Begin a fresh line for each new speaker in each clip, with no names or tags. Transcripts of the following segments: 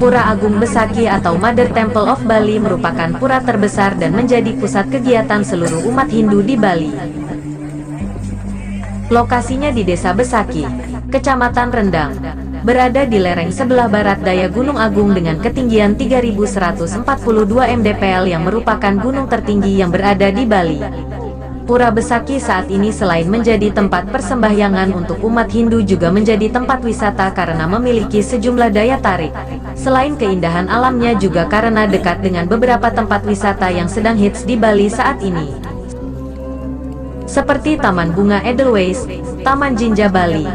Pura Agung Besaki atau Mother Temple of Bali merupakan pura terbesar dan menjadi pusat kegiatan seluruh umat Hindu di Bali. Lokasinya di Desa Besaki, Kecamatan Rendang, berada di lereng sebelah barat daya Gunung Agung dengan ketinggian 3142 mdpl yang merupakan gunung tertinggi yang berada di Bali. Pura Besaki saat ini selain menjadi tempat persembahyangan untuk umat Hindu juga menjadi tempat wisata karena memiliki sejumlah daya tarik. Selain keindahan alamnya juga karena dekat dengan beberapa tempat wisata yang sedang hits di Bali saat ini. Seperti Taman Bunga Edelweiss, Taman Jinja Bali.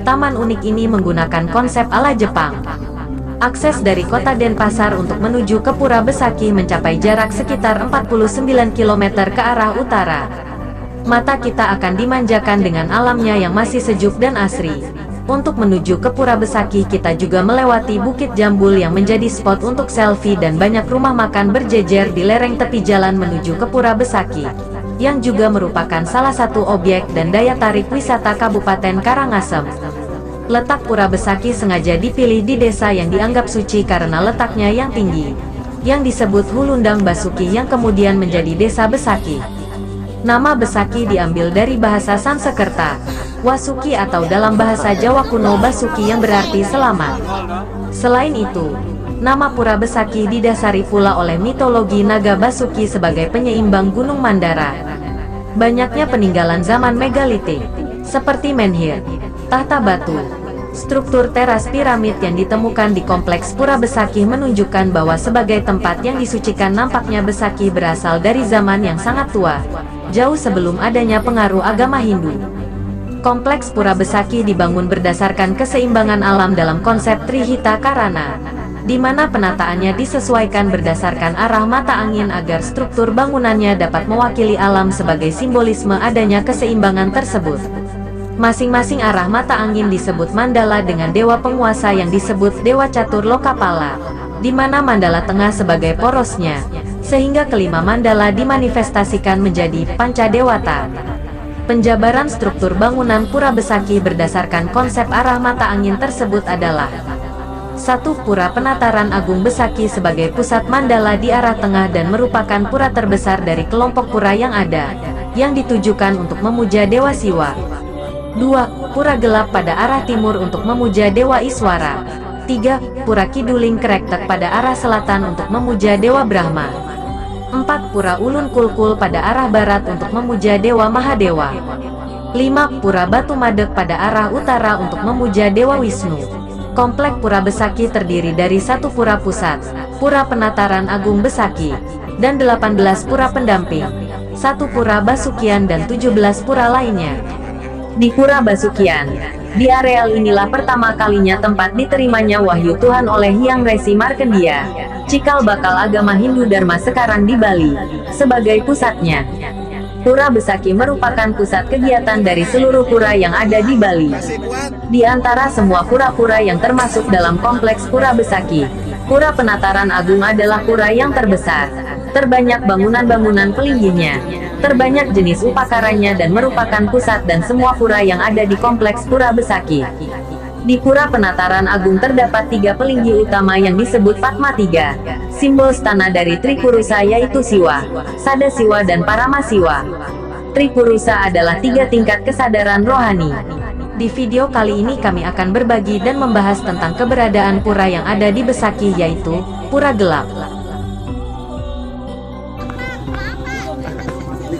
Taman unik ini menggunakan konsep ala Jepang. Akses dari kota Denpasar untuk menuju ke Pura Besaki mencapai jarak sekitar 49 km ke arah utara. Mata kita akan dimanjakan dengan alamnya yang masih sejuk dan asri. Untuk menuju ke Pura Besaki kita juga melewati Bukit Jambul yang menjadi spot untuk selfie dan banyak rumah makan berjejer di lereng tepi jalan menuju ke Pura Besaki, yang juga merupakan salah satu objek dan daya tarik wisata Kabupaten Karangasem. Letak Pura Besaki sengaja dipilih di desa yang dianggap suci karena letaknya yang tinggi, yang disebut Hulundang Basuki yang kemudian menjadi Desa Besaki. Nama Besaki diambil dari bahasa Sanskerta, Wasuki atau dalam bahasa Jawa kuno Basuki yang berarti selamat. Selain itu, nama Pura Besaki didasari pula oleh mitologi naga Basuki sebagai penyeimbang Gunung Mandara. Banyaknya peninggalan zaman megalitik, seperti menhir, tahta batu, struktur teras piramid yang ditemukan di kompleks Pura Besaki menunjukkan bahwa sebagai tempat yang disucikan nampaknya Besaki berasal dari zaman yang sangat tua, jauh sebelum adanya pengaruh agama Hindu. Kompleks Pura Besaki dibangun berdasarkan keseimbangan alam dalam konsep Trihita Karana, di mana penataannya disesuaikan berdasarkan arah mata angin agar struktur bangunannya dapat mewakili alam sebagai simbolisme adanya keseimbangan tersebut. Masing-masing arah mata angin disebut mandala dengan dewa penguasa yang disebut Dewa Catur Lokapala, di mana mandala tengah sebagai porosnya, sehingga kelima mandala dimanifestasikan menjadi Pancadewata. Penjabaran struktur bangunan Pura Besaki berdasarkan konsep arah mata angin tersebut adalah: 1. Pura Penataran Agung Besaki sebagai pusat mandala di arah tengah dan merupakan pura terbesar dari kelompok pura yang ada, yang ditujukan untuk memuja Dewa Siwa. 2. Pura Gelap pada arah timur untuk memuja Dewa Iswara. 3. Pura Kiduling Kerektek pada arah selatan untuk memuja Dewa Brahma. 4. Pura Ulun Kulkul pada arah barat untuk memuja Dewa Mahadewa. 5. Pura Batu Madek pada arah utara untuk memuja Dewa Wisnu. Komplek Pura Besaki terdiri dari 1 pura pusat, Pura Penataran Agung Besaki, dan 18 pura pendamping, 1 pura Basukian dan 17 pura lainnya. Di Pura Basukian, di areal inilah pertama kalinya tempat diterimanya wahyu Tuhan oleh Hyang Resi Markendia, cikal bakal agama Hindu Dharma sekarang di Bali, sebagai pusatnya. Pura Besaki merupakan pusat kegiatan dari seluruh pura yang ada di Bali. Di antara semua pura-pura yang termasuk dalam kompleks Pura Besaki, Pura Penataran Agung adalah pura yang terbesar, terbanyak bangunan-bangunan pelinggihnya, terbanyak jenis upakaranya dan merupakan pusat dan semua pura yang ada di kompleks Pura Besaki. Di Pura Penataran Agung terdapat 3 pelinggih utama yang disebut Padma Tiga, simbol stana dari Tripurusa yaitu Siwa, Sadasiwa dan Paramasiwa. Tripurusa adalah 3 tingkat kesadaran rohani. Di video kali ini kami akan berbagi dan membahas tentang keberadaan pura yang ada di Besaki yaitu Pura Gelap.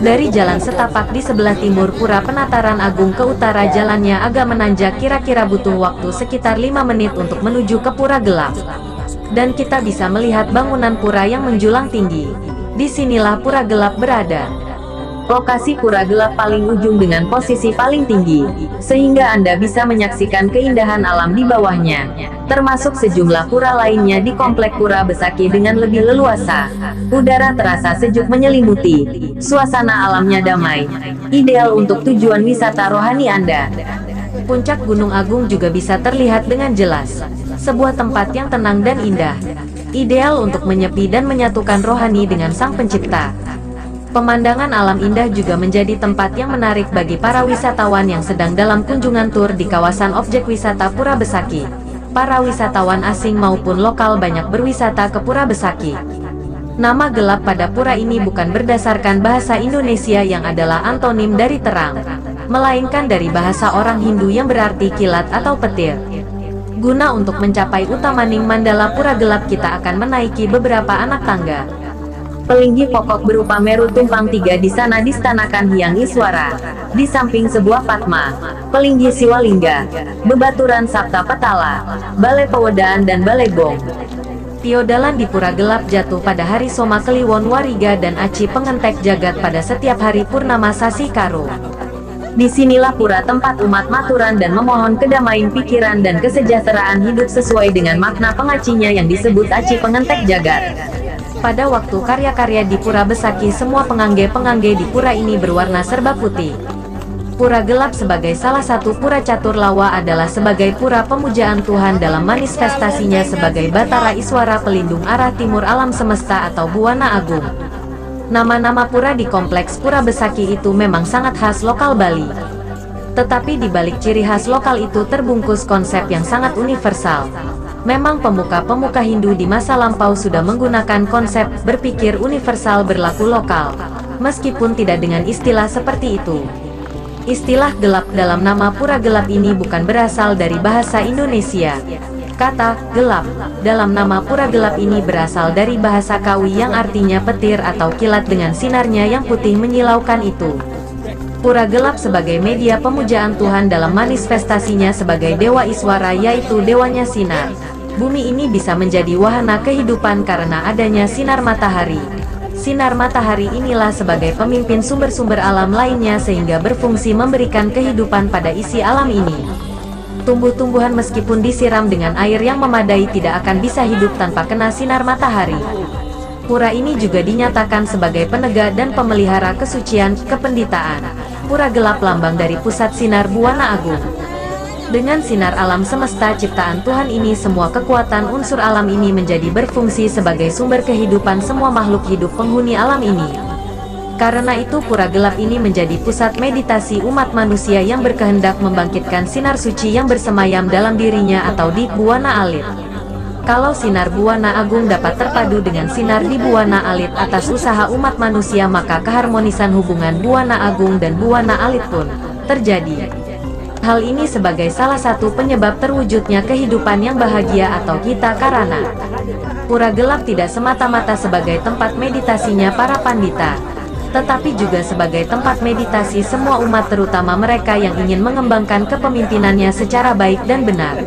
Dari jalan setapak di sebelah timur Pura Penataran Agung ke utara jalannya agak menanjak, kira-kira butuh waktu sekitar 5 menit untuk menuju ke Pura Gelap. Dan kita bisa melihat bangunan pura yang menjulang tinggi. Disinilah Pura Gelap berada. Lokasi Pura Gelap paling ujung dengan posisi paling tinggi, sehingga Anda bisa menyaksikan keindahan alam di bawahnya, termasuk sejumlah pura lainnya di komplek Pura Besaki dengan lebih leluasa. Udara terasa sejuk menyelimuti, suasana alamnya damai, ideal untuk tujuan wisata rohani Anda. Puncak Gunung Agung juga bisa terlihat dengan jelas, sebuah tempat yang tenang dan indah, ideal untuk menyepi dan menyatukan rohani dengan Sang Pencipta. Pemandangan alam indah juga menjadi tempat yang menarik bagi para wisatawan yang sedang dalam kunjungan tur di kawasan objek wisata Pura Besaki. para wisatawan asing maupun lokal banyak berwisata ke Pura Besaki. Nama gelap pada pura ini bukan berdasarkan bahasa Indonesia yang adalah antonim dari terang, melainkan dari bahasa orang Hindu yang berarti kilat atau petir. Guna untuk mencapai Utamaning Mandala Pura Gelap, kita akan menaiki beberapa anak tangga. Pelinggi pokok berupa Meru tumpang 3 di sana distanakan Hyang Iswara. Di samping sebuah Padma, Pelinggi Siwalingga, bebaturan Sapta Petala, Balai Pewedaan dan Balai Gong. Tiodalan di Pura Gelap jatuh pada hari Soma Kliwon Wariga dan Aci Pengentek Jagat pada setiap hari Purnama Sasi Karo. Disinilah pura tempat umat maturan dan memohon kedamaian pikiran dan kesejahteraan hidup sesuai dengan makna pengacinya yang disebut Aci Pengentek Jagat. Pada waktu karya-karya di Pura Besaki, semua pengangge-pengangge di pura ini berwarna serba putih. Pura Gelap sebagai salah satu pura catur lawa adalah sebagai pura pemujaan Tuhan dalam manifestasinya sebagai Batara Iswara pelindung arah timur alam semesta atau Buwana Agung. Nama-nama pura di kompleks Pura Besaki itu memang sangat khas lokal Bali. Tetapi di balik ciri khas lokal itu terbungkus konsep yang sangat universal. Memang pemuka-pemuka Hindu di masa lampau sudah menggunakan konsep berpikir universal berlaku lokal, meskipun tidak dengan istilah seperti itu. Istilah gelap dalam nama Pura Gelap ini bukan berasal dari bahasa Indonesia. Kata gelap dalam nama Pura Gelap ini berasal dari bahasa Kawi yang artinya petir atau kilat dengan sinarnya yang putih menyilaukan itu. Pura Gelap sebagai media pemujaan Tuhan dalam manifestasinya sebagai Dewa Iswara, yaitu dewanya sinar. Bumi ini bisa menjadi wahana kehidupan karena adanya sinar matahari. Sinar matahari inilah sebagai pemimpin sumber-sumber alam lainnya sehingga berfungsi memberikan kehidupan pada isi alam ini. Tumbuh-tumbuhan meskipun disiram dengan air yang memadai tidak akan bisa hidup tanpa kena sinar matahari. Pura ini juga dinyatakan sebagai penegak dan pemelihara kesucian, kependitaan. Pura Gelap lambang dari pusat sinar Buwana Agung. Dengan sinar alam semesta ciptaan Tuhan ini, semua kekuatan unsur alam ini menjadi berfungsi sebagai sumber kehidupan semua makhluk hidup penghuni alam ini. Karena itu Pura Gelap ini menjadi pusat meditasi umat manusia yang berkehendak membangkitkan sinar suci yang bersemayam dalam dirinya atau di Buwana Alit. Kalau sinar Buwana Agung dapat terpadu dengan sinar di Buwana Alit atas usaha umat manusia, maka keharmonisan hubungan Buwana Agung dan Buwana Alit pun terjadi. Hal ini sebagai salah satu penyebab terwujudnya kehidupan yang bahagia atau Hita Karana. Pura Gelap tidak semata-mata sebagai tempat meditasinya para pandita, tetapi juga sebagai tempat meditasi semua umat, terutama mereka yang ingin mengembangkan kepemimpinannya secara baik dan benar.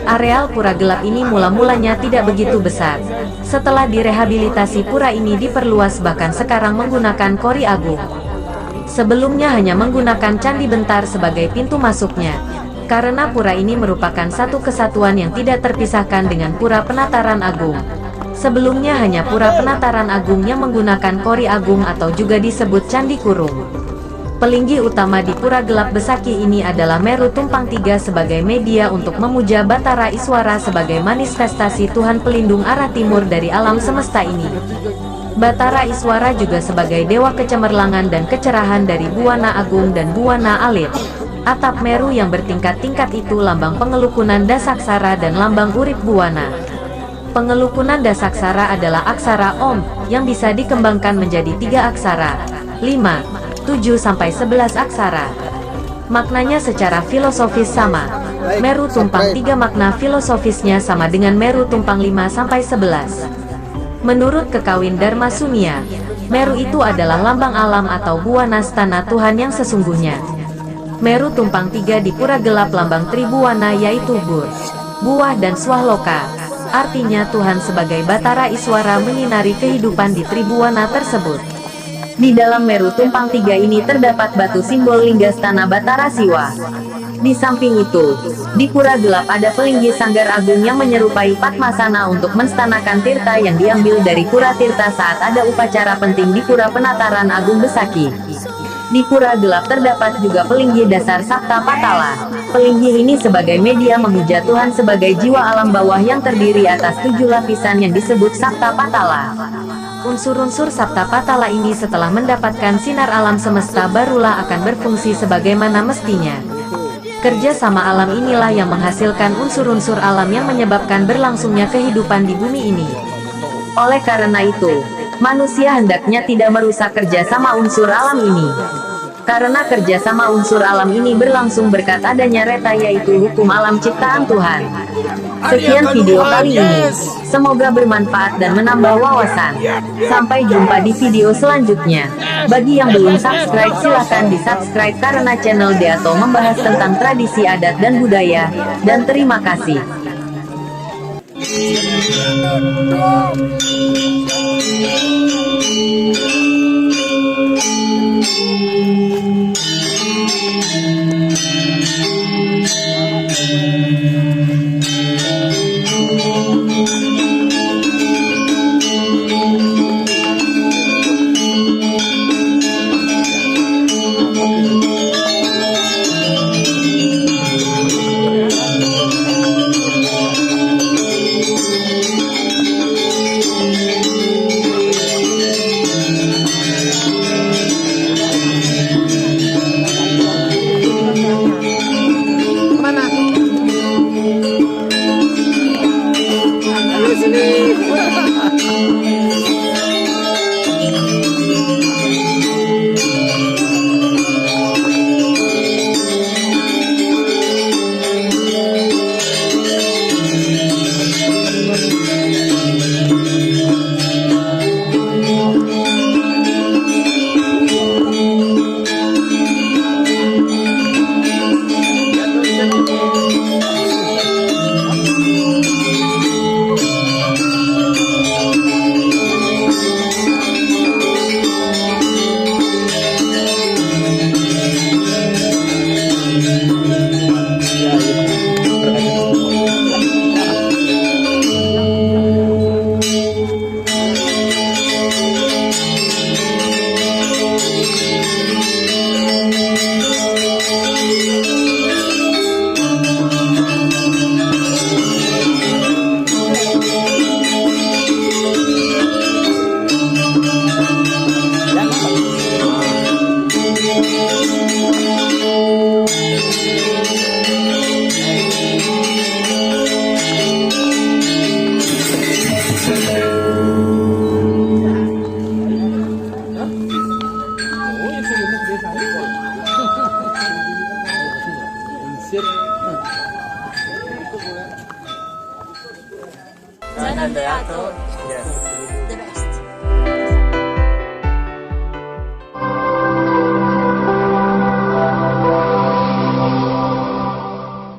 Areal Pura Gelap ini mula-mulanya tidak begitu besar. Setelah direhabilitasi, pura ini diperluas, bahkan sekarang menggunakan Kori Agung. Sebelumnya hanya menggunakan Candi Bentar sebagai pintu masuknya. Karena pura ini merupakan satu kesatuan yang tidak terpisahkan dengan Pura Penataran Agung. Sebelumnya hanya Pura Penataran Agung yang menggunakan Kori Agung atau juga disebut Candi Kurung. Pelinggi utama di Pura Gelap Besaki ini adalah Meru tumpang 3 sebagai media untuk memuja Batara Iswara sebagai manifestasi Tuhan pelindung arah timur dari alam semesta ini. Batara Iswara juga sebagai dewa kecemerlangan dan kecerahan dari Buwana Agung dan Buwana Alit. Atap Meru yang bertingkat-tingkat itu lambang pengelukunan Dasaksara dan lambang urip Buwana. Pengelukunan Dasaksara adalah aksara Om yang bisa dikembangkan menjadi 3 aksara, 5, 7-11 aksara. Maknanya secara filosofis sama. Meru tumpang 3 makna filosofisnya sama dengan Meru tumpang 5-11. Menurut Kekawin Dharma Sunia, Meru itu adalah lambang alam atau Buwana stana Tuhan yang sesungguhnya. Meru tumpang 3 di Pura Gelap lambang Tribuwana yaitu Bur, Buah dan Swahloka. Artinya Tuhan sebagai Batara Iswara menyinari kehidupan di Tribuwana tersebut. Di dalam Meru tumpang 3 ini terdapat batu simbol lingga stana Batara Siwa. Di samping itu, di Pura Gelap ada pelinggi Sanggar Agung yang menyerupai Padmasana untuk menstanakan tirta yang diambil dari Pura Tirta saat ada upacara penting di Pura Penataran Agung Besaki. Di Pura Gelap terdapat juga pelinggi dasar Sapta Patala. Pelinggi ini sebagai media memuja Tuhan sebagai jiwa alam bawah yang terdiri atas 7 lapisan yang disebut Sapta Patala. Unsur-unsur Sapta Patala ini setelah mendapatkan sinar alam semesta barulah akan berfungsi sebagaimana mestinya. Kerja sama alam inilah yang menghasilkan unsur-unsur alam yang menyebabkan berlangsungnya kehidupan di bumi ini. Oleh karena itu, manusia hendaknya tidak merusak kerjasama unsur alam ini. Karena kerjasama unsur alam ini berlangsung berkat adanya reta, yaitu hukum alam ciptaan Tuhan. Sekian video kali ini. Semoga bermanfaat dan menambah wawasan. Sampai jumpa di video selanjutnya. Bagi yang belum subscribe, silahkan di subscribe karena channel Deato membahas tentang tradisi adat dan budaya. Dan terima kasih.
Channel Deato